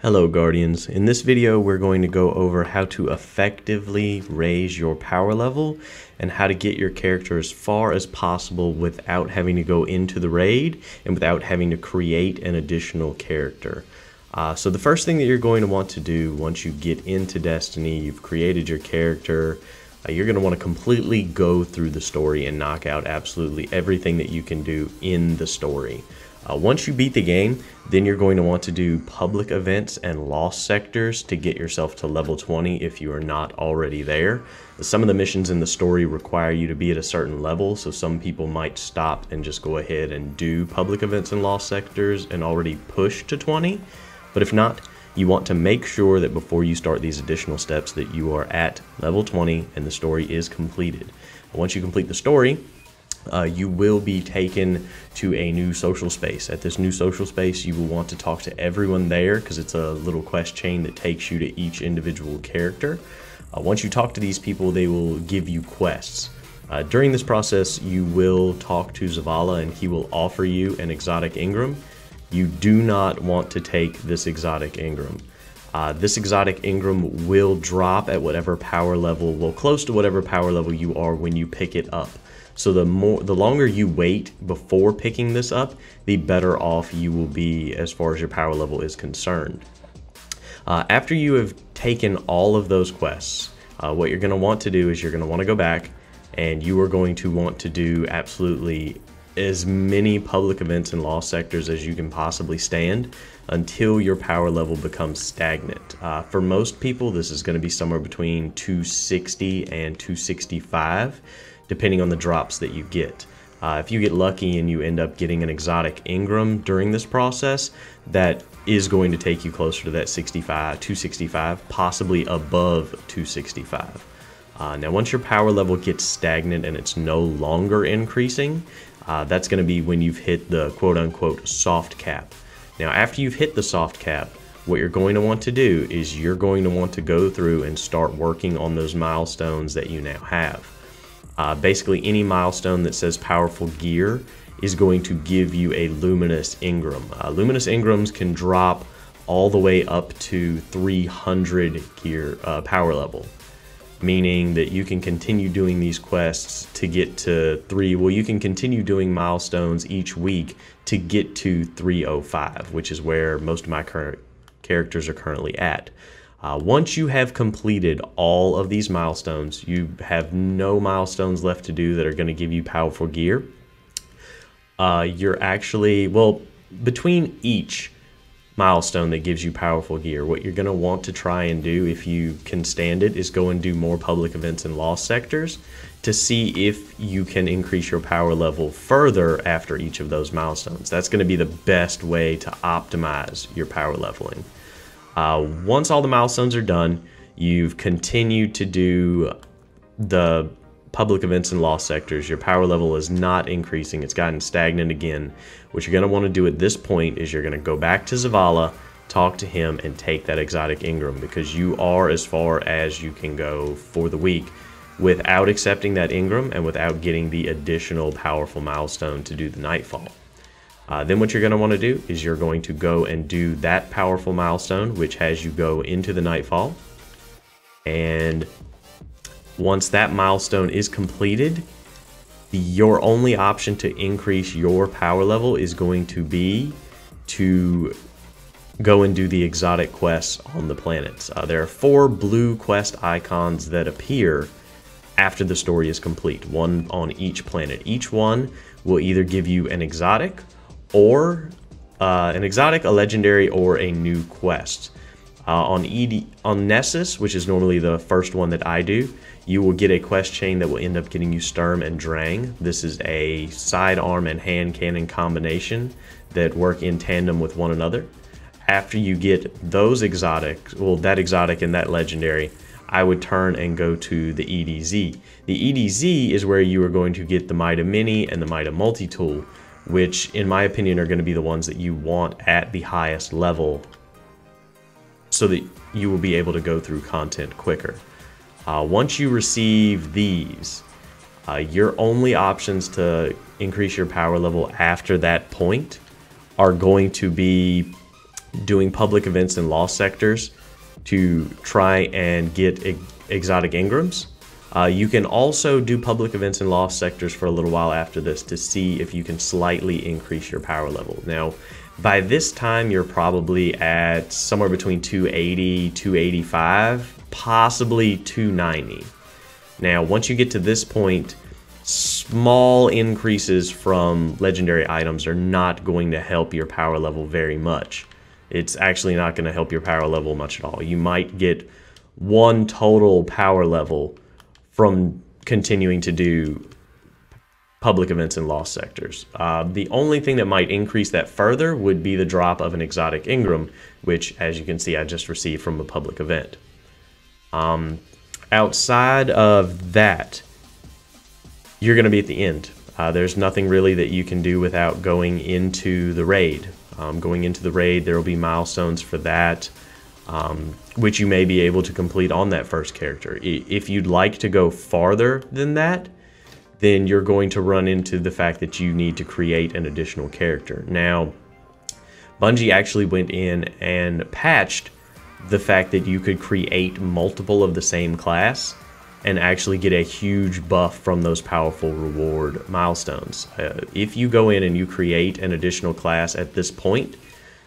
Hello Guardians, in this video we're going to go over how to effectively raise your power level and how to get your character as far as possible without having to go into the raid and without having to create an additional character. So the first thing that you're going to want to do once you get into Destiny, you've created your character, you're going to want to completely go through the story and knock out absolutely everything that you can do in the story. Once you beat the game, then you're going to want to do public events and lost sectors to get yourself to level 20 if you are not already there. Some of the missions in the story require you to be at a certain level, so some people might stop and just go ahead and do public events and lost sectors and already push to 20. But if not, you want to make sure that before you start these additional steps that you are at level 20 and the story is completed. Once you complete the story, you will be taken to a new social space. At this new social space, you will want to talk to everyone there because it's a little quest chain that takes you to each individual character. Once you talk to these people, they will give you quests. During this process, you will talk to Zavala and he will offer you an Exotic Engram. You do not want to take this Exotic Engram. This Exotic Engram will drop at whatever power level, well, close to whatever power level you are when you pick it up. So the longer you wait before picking this up, the better off you will be as far as your power level is concerned. After you have taken all of those quests, what you're going to want to do is you're going to want to go back and you are going to want to do absolutely as many public events and lost sectors as you can possibly stand until your power level becomes stagnant. For most people, this is going to be somewhere between 260 and 265. Depending on the drops that you get. If you get lucky and you end up getting an Exotic Engram during this process, that is going to take you closer to that 265, possibly above 265. Now once your power level gets stagnant and it's no longer increasing, that's going to be when you've hit the quote-unquote soft cap. Now after you've hit the soft cap, what you're going to want to do is you're going to want to go through and start working on those milestones that you now have. Basically any milestone that says powerful gear is going to give you a luminous engram. Luminous engrams can drop all the way up to 300 gear power level, meaning that you can continue doing these quests to get to you can continue doing milestones each week to get to 305, which is where most of my current characters are currently at. Once you have completed all of these milestones, you have no milestones left to do that are going to give you powerful gear. You're actually, well, between each milestone that gives you powerful gear, what you're going to want to try and do, if you can stand it, is go and do more public events and lost sectors to see if you can increase your power level further after each of those milestones. That's going to be the best way to optimize your power leveling. Once all the milestones are done, you've continued to do the public events and lost sectors, your power level is not increasing, it's gotten stagnant again. What you're going to want to do at this point is you're going to go back to Zavala, talk to him, and take that Exotic Engram, because you are as far as you can go for the week without accepting that Engram and without getting the additional powerful milestone to do the Nightfall. Then what you're going to want to do is you're going to go and do that powerful milestone, which has you go into the Nightfall. And once that milestone is completed, your only option to increase your power level is going to be to go and do the exotic quests on the planets. There are 4 blue quest icons that appear after the story is complete, one on each planet. Each one will either give you an exotic, a legendary, or a new quest. On Nessus, which is normally the first one that I do, you will get a quest chain that will end up getting you Sturm and Drang. This is a sidearm and hand cannon combination that work in tandem with one another. After you get those exotics, well, that exotic and that legendary, I would turn and go to the EDZ. The EDZ is where you are going to get the Mida Mini and the Mida Multi-Tool, which in my opinion are going to be the ones that you want at the highest level so that you will be able to go through content quicker. Once you receive these, your only options to increase your power level after that point are going to be doing public events in lost sectors to try and get exotic engrams. You can also do public events in lost sectors for a little while after this to see if you can slightly increase your power level. Now, by this time, you're probably at somewhere between 280, 285, possibly 290. Now, once you get to this point, small increases from legendary items are not going to help your power level very much. It's actually not going to help your power level much at all. You might get one total power level from continuing to do public events in lost sectors. The only thing that might increase that further would be the drop of an exotic engram, which, as you can see, I just received from a public event. Outside of that, you're going to be at the end. There's nothing really that you can do without going into the raid. Going into the raid, there will be milestones for that, which you may be able to complete on that first character. If you'd like to go farther than that, then you're going to run into the fact that you need to create an additional character. Now, Bungie actually went in and patched the fact that you could create multiple of the same class and actually get a huge buff from those powerful reward milestones. If you go in and you create an additional class at this point,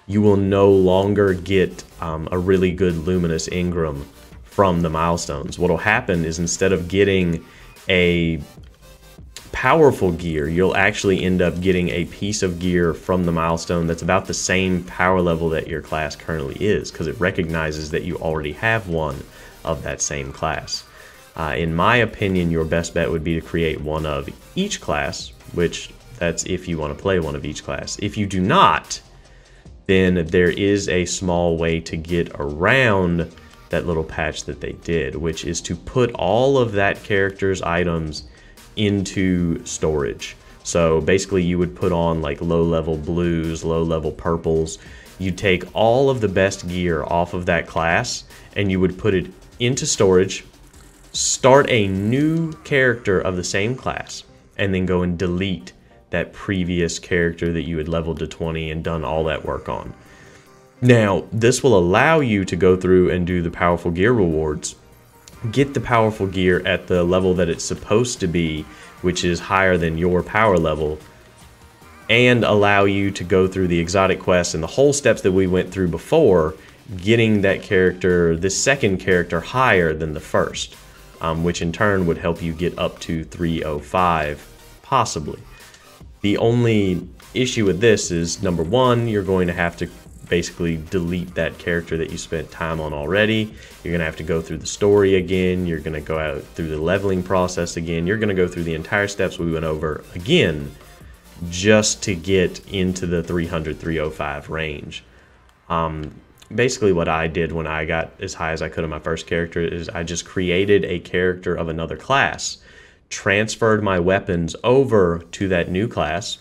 you will no longer get a really good luminous engram from the milestones. What will happen is, instead of getting a powerful gear, you'll actually end up getting a piece of gear from the milestone that's about the same power level that your class currently is, because it recognizes that you already have one of that same class. In my opinion, your best bet would be to create one of each class, which that's if you want to play one of each class. If you do not, then there is a small way to get around that little patch that they did, which is to put all of that character's items into storage. So basically you would put on like low-level blues, low-level purples. You take all of the best gear off of that class and you would put it into storage, start a new character of the same class, and then go and delete that previous character that you had leveled to 20 and done all that work on. Now, this will allow you to go through and do the powerful gear rewards, get the powerful gear at the level that it's supposed to be, which is higher than your power level, and allow you to go through the exotic quests and the whole steps that we went through before, getting that character, this second character, higher than the first, which in turn would help you get up to 305, possibly. The only issue with this is, number one, you're going to have to basically delete that character that you spent time on already. You're going to have to go through the story again. You're going to go out through the leveling process again. You're going to go through the entire steps we went over again just to get into the 300, 305 range. Basically what I did when I got as high as I could on my first character is I just created a character of another class, transferred my weapons over to that new class,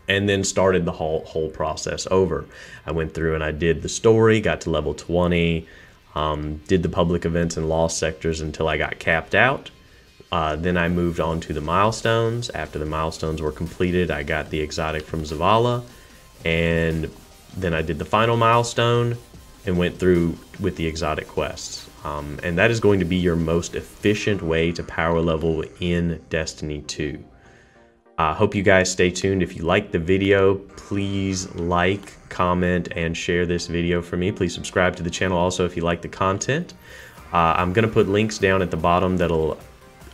and then started the whole process over. I went through and I did the story, got to level 20, did the public events and lost sectors until I got capped out. Then I moved on to the milestones. After the milestones were completed, I got the exotic from Zavala, and then I did the final milestone and went through with the exotic quests. And that is going to be your most efficient way to power level in Destiny 2. Hope you guys stay tuned. If you liked the video, please like, comment, and share this video for me. Please subscribe to the channel also if you like the content. I'm going to put links down at the bottom that'll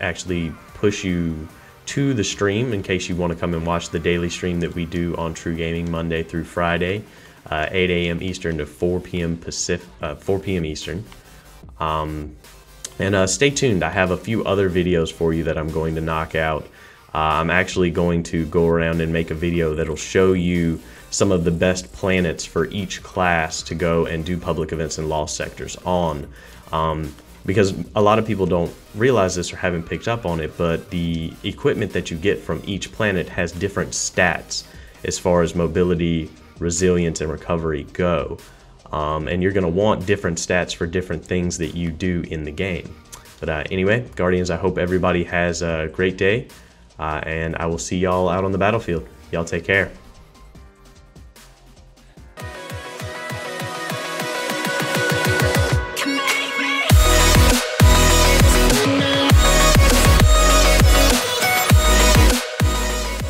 actually push you to the stream in case you want to come and watch the daily stream that we do on TRUgaming Monday through Friday, 8 a.m. Eastern to 4 p.m. Pacific, 4 p.m. Eastern. And stay tuned. I have a few other videos for you that I'm going to knock out. I'm actually going to go around and make a video that'll show you some of the best planets for each class to go and do public events and lost sectors on. Because a lot of people don't realize this or haven't picked up on it, but the equipment that you get from each planet has different stats as far as mobility, resilience, and recovery go. And you're going to want different stats for different things that you do in the game. But anyway, Guardians, I hope everybody has a great day. And I will see y'all out on the battlefield. Y'all take care.